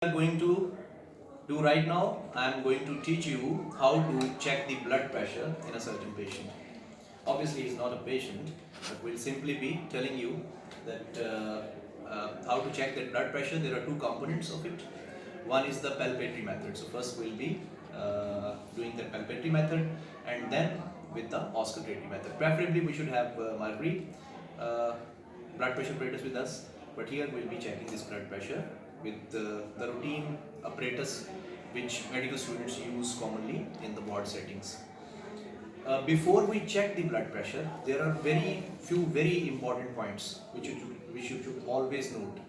are going to do right now, I am going to teach you how to check the blood pressure in a certain patient. Obviously, he's not a patient, but we'll simply be telling you that how to check that blood pressure. There are two components of it. One is the palpatory method. So first we'll be doing the palpatory method, and then with the auscultatory method. Preferably, we should have mercury uh, blood pressure apparatus with us, but here we'll be checking this blood pressure with the routine apparatus which medical students use commonly in the ward settings. Before we check the blood pressure, there are very important points which you should always note.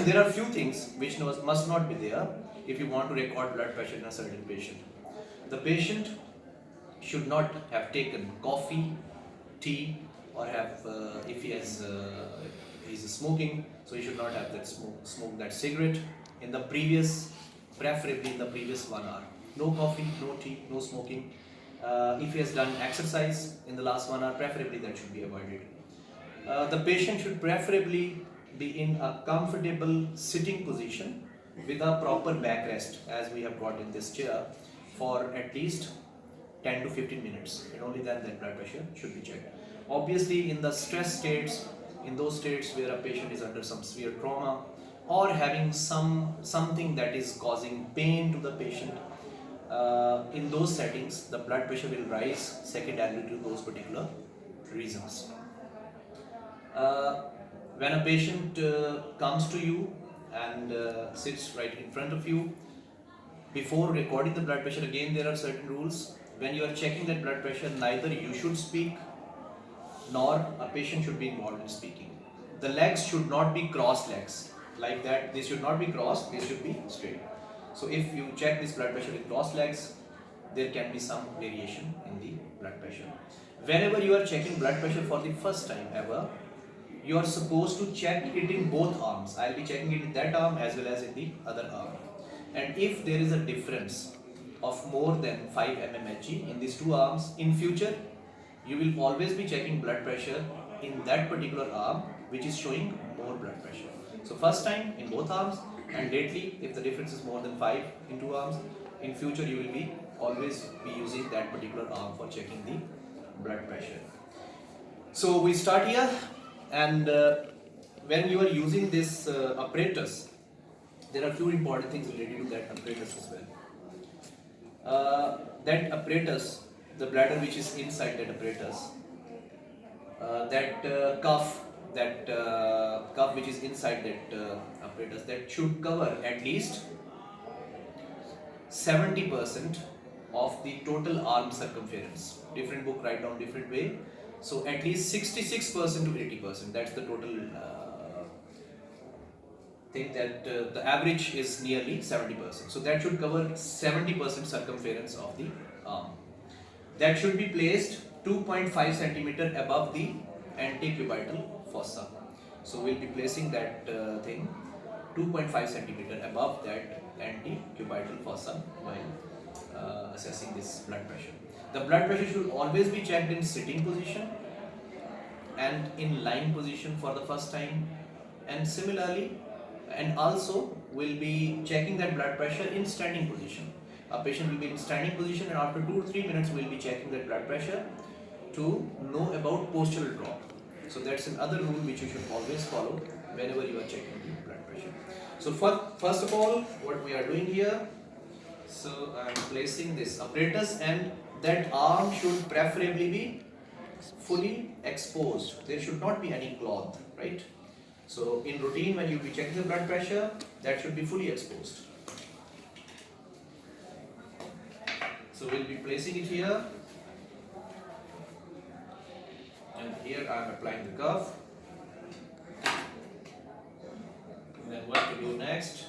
There are few things which must not be there if you want to record blood pressure in a certain patient. The patient should not have taken coffee, tea, or have if he has he's smoking, so he should not have that smoke that cigarette in the previous, preferably in the previous 1 hour. No coffee, no tea, no smoking. If he has done exercise in the last 1 hour, preferably that should be avoided. The patient should preferably be in a comfortable sitting position with a proper backrest, as we have got in this chair, for at least 10 to 15 minutes, and only then that blood pressure should be checked. Obviously, in the stress states, in those states where a patient is under some severe trauma or having something that is causing pain to the patient, in those settings, the blood pressure will rise secondarily to those particular reasons. When a patient comes to you and sits right in front of you, before recording the blood pressure, again there are certain rules. When you are checking that blood pressure, neither you should speak nor a patient should be involved in speaking. The legs should not be crossed legs like that. They should not be crossed, they should be straight. So if you check this blood pressure with crossed legs, there can be some variation in the blood pressure. Whenever you are checking blood pressure for the first time ever, you are supposed to check it in both arms. I'll be checking it in that arm as well as in the other arm. And if there is a difference of more than 5 mmHg in these two arms, in future you will always be checking blood pressure in that particular arm which is showing more blood pressure. So first time in both arms, and lately if the difference is more than 5 in two arms, in future you will be always be using that particular arm for checking the blood pressure. So we start here, and when you are using this apparatus, there are few important things related to that apparatus as well. That apparatus, the bladder which is inside that apparatus, that cuff which is inside that apparatus, that should cover at least 70% of the total arm circumference. Different book write down different way. So at least 66% to 80%. That's the total thing, that the average is nearly 70%. So that should cover 70% circumference of the arm. That should be placed 2.5 centimeter above the antecubital fossa. So we'll be placing that thing 2.5 centimeter above that antecubital fossa while assessing this blood pressure. The blood pressure should always be checked in sitting position and in lying position for the first time, and similarly, and also we'll be checking that blood pressure in standing position. A patient will be in standing position, and after 2 to 3 minutes we'll be checking that blood pressure to know about postural drop. So that's another rule which you should always follow whenever you are checking the blood pressure. So first of all, what we are doing here, so I am placing this apparatus, and that arm should preferably be fully exposed. There should not be any cloth, right? So in routine, when you will be checking the blood pressure, that should be fully exposed. So we'll be placing it here, and here I am applying the cuff. Then what to do next,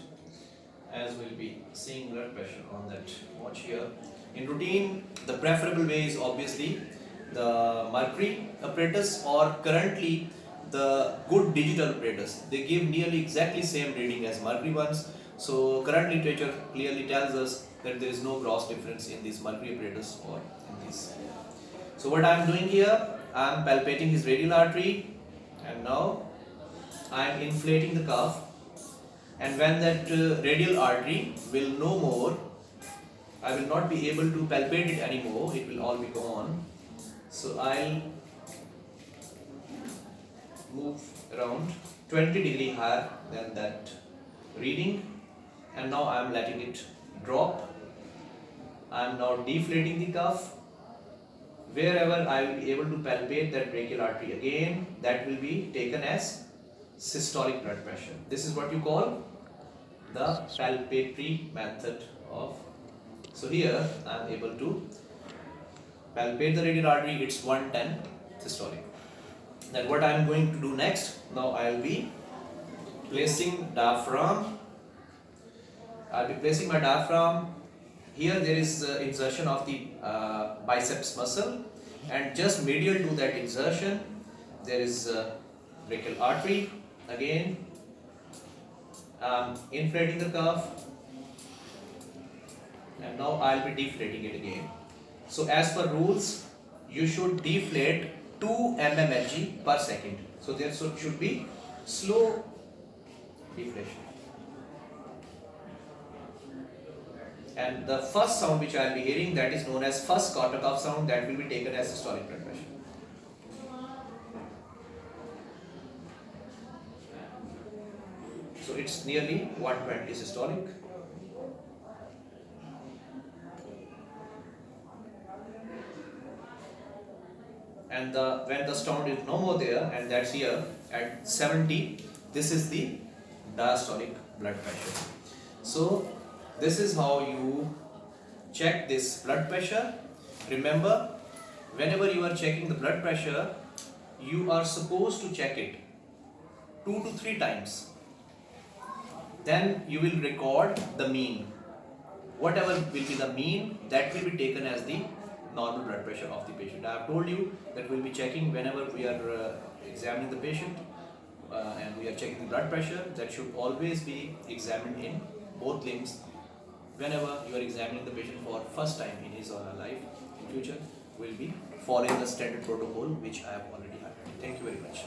as we'll be seeing blood pressure on that watch here. In routine, the preferable way is obviously the mercury apparatus, or currently the good digital apparatus. They give nearly exactly same reading as mercury ones. So current literature clearly tells us that there is no gross difference in this mercury apparatus or in this. So what I am doing here, I am palpating his radial artery, and now I am inflating the cuff and when that radial artery will no more, I will not be able to palpate it anymore, it will all be gone. So I'll move around 20 degree higher than that reading, and now I am letting it drop. I am now deflating the cuff. Wherever I will be able to palpate that brachial artery again, that will be taken as systolic blood pressure. This is what you call the palpatory method of. So here I am able to palpate the radial artery, it's 110 systolic. Then what I am going to do next, now I will be placing diaphragm. I will be placing my diaphragm. Here there is insertion of the biceps muscle, and just medial to that insertion there is brachial artery. Again inflating the cuff, and now I will be deflating it again. So as per rules, you should deflate 2 mmHg per second. So there should be slow deflation. And the first sound which I will be hearing, that is known as first Korsakoff sound, that will be taken as systolic blood pressure. So it's nearly 120 systolic. And when the sound is no more there, and that's here at 70, this is the diastolic blood pressure. So this is how you check this blood pressure. Remember, whenever you are checking the blood pressure, you are supposed to check it 2 to 3 times. Then you will record the mean. Whatever will be the mean, that will be taken as the normal blood pressure of the patient. I have told you that we will be checking whenever we are examining the patient and we are checking the blood pressure. That should always be examined in both limbs. Whenever you are examining the patient for first time in his or her life, in future we will be following the standard protocol which I have already highlighted. Thank you very much.